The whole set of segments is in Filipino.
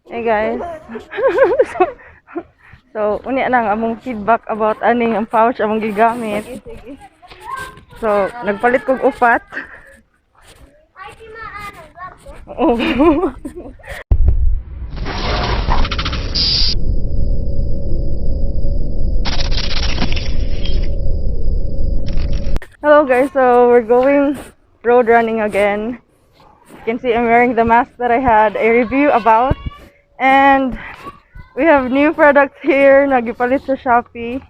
Hey guys. so, so unya nang among feedback about aning ang pouch among gigamit. So, nagpalit kog upat. Oo. Hello guys, so we're going road running again. You can see I'm wearing the mask that I had a review about. And we have new products here, nagipalit sa Shopee.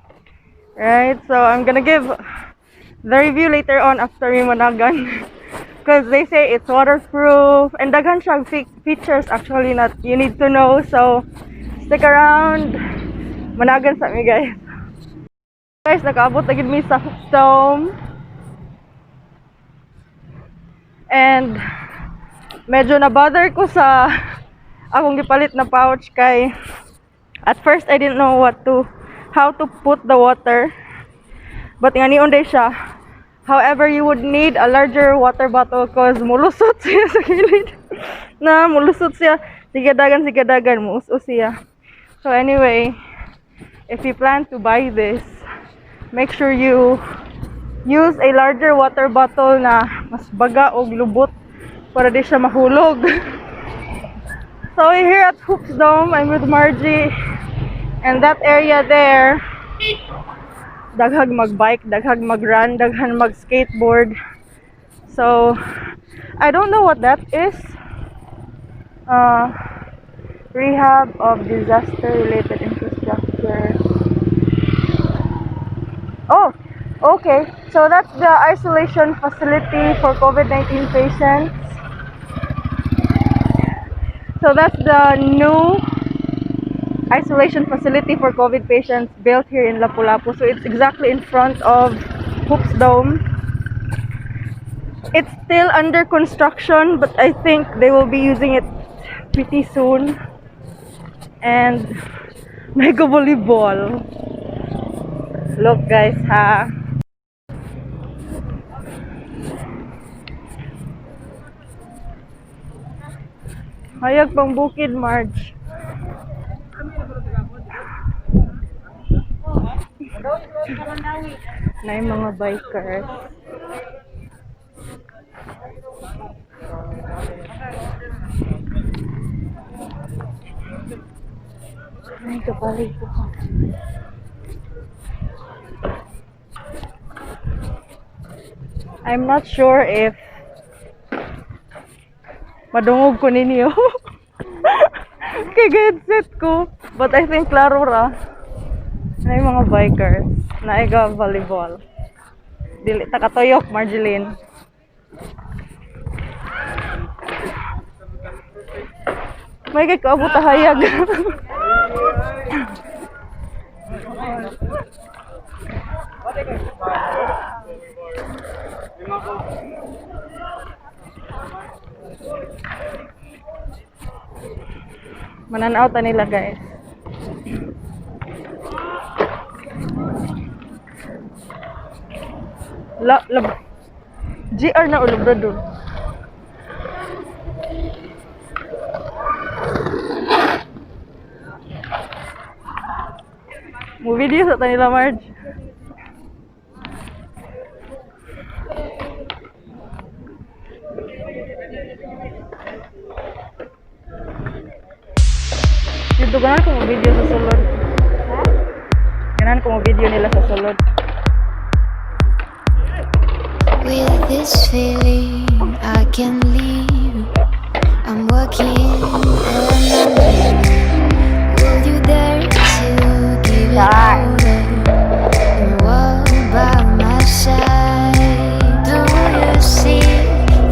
Right, so I'm gonna give the review later on after we managan. Because they say it's waterproof and daghan siya features actually that you need to know. So stick around, managan sa mi guys. Guys, nakaabot na gid mi sa Hoopsdome. And medyo na-bother ko sa akong gipalit na pouch kay at first I didn't know how to put the water. But nga niyon day siya. However, you would need a larger water bottle because mulusot siya sa gilid. Mulusot siya. Sigadagan, muus-us siya. So anyway, if you plan to buy this, make sure you use a larger water bottle na mas baga o lubot para di siya mahulog. So we're here at Hoopsdome. I'm with Margie. And that area there, daghag mag-bike, daghag mag-run, daghan mag-skateboard. So, I don't know what that is. Rehab of disaster-related infrastructure. Oh, okay. So that's the isolation facility for COVID-19 patients. So that's the new isolation facility for COVID patients built here in LAPU-LAPU. So it's exactly in front of Hoopsdome. It's still under construction, but I think they will be using it pretty soon. And mega volleyball. Look guys, ha. Hayag pang bukid, Marge. Na yung mga bikers. Ay, kapalik ko pa. I'm not sure if madungog ko ninyo. Kay headset ko. But I think klaro ra. Na yung mga bikers. Naiga volleyball. Dili takatoyok, Marjeline. May kay kaabot hayag. Mananaw ta nila guys. GR na ulo bro. Mo video sa tanila Marge. Dito ganan ko mo video sa sulod. Ha? Ganan ko mo video nila sa sulod. With this feeling I can leave. I'm working and will you dare to give it all up and walk by my side? Do you see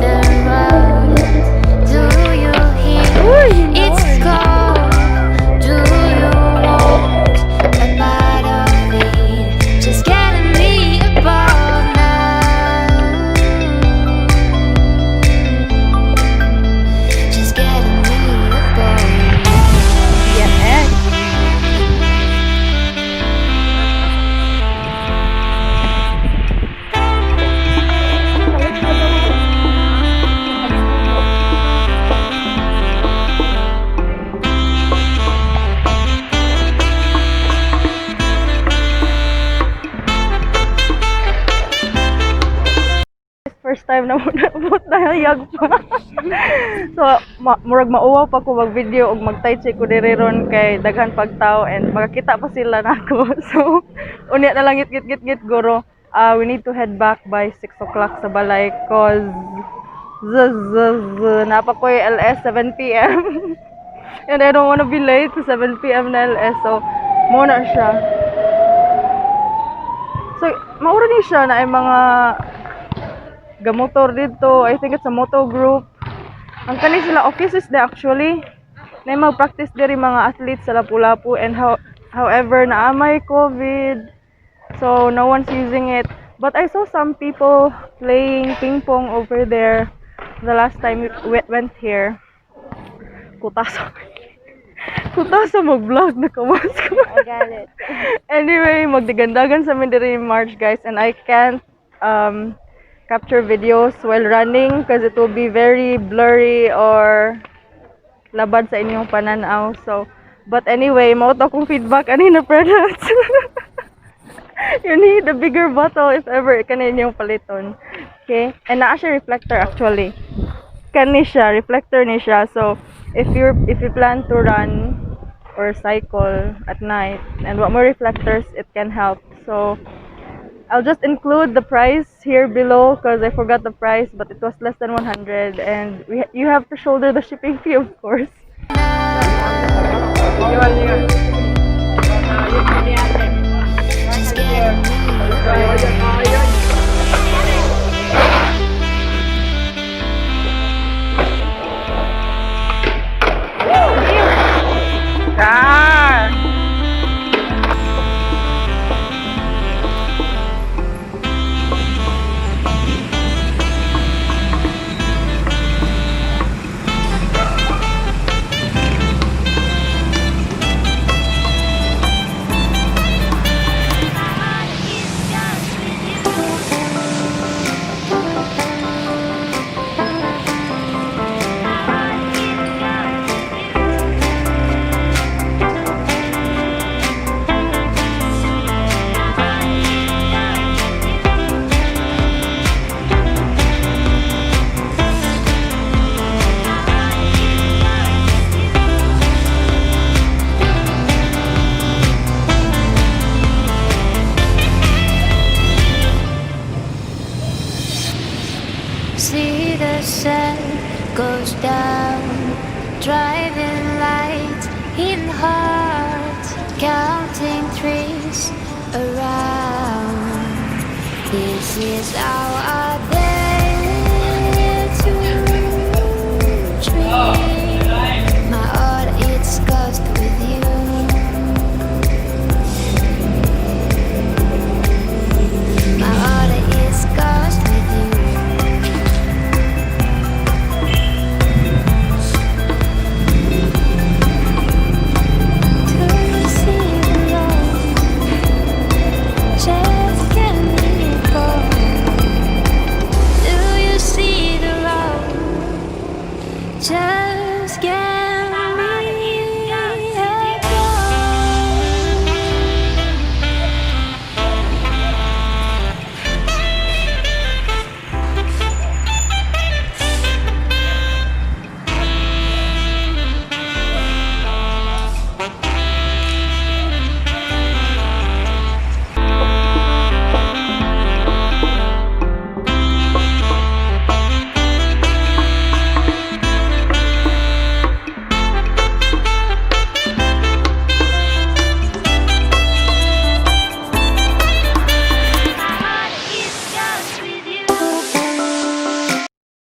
the road? Do you hear it's cold? Do you want a part of it? Just getting me apart now. Just getting me apart. first time na muna nahayag pa. So, murag mauwaw pa ko mag-video og mag-tai chi ko diri ron kay daghan pagtaw and makakita pa sila nako. So, unya na lang git guro. We need to head back by 6 o'clock sa balay cause napa ko yung LS 7 p.m. And I don't wanna be late to 7 p.m. na LS. So, muna siya. So, maura ni siya na ay mga gamotor dito. I think it's a moto group. Ang kani sila offices na actually. Na mag-practice diri mga athletes sa Lapu-Lapu and however naamay COVID. So no one's using it. But I saw some people playing ping pong over there the last time we went here. Kutasa. Kutasa mag-vlog na kawas ko. I got it. Anyway, magdigandagan sa diri March guys and I can't capture videos while running because it will be very blurry or labad sa inyong pananaw. So, but anyway, mao to akong feedback ani na products. You need a bigger bottle if ever kanin yung paliton. Okay? And naa siya reflector actually. Kani siya, reflector ni siya. So, if you plan to run or cycle at night and want more reflectors, it can help. So, I'll just include the price here below because I forgot the price, but it was less than 100 and you have to shoulder the shipping fee, of course. She's getting me. See the sun goes down, driving light in heart, counting trees around. This is our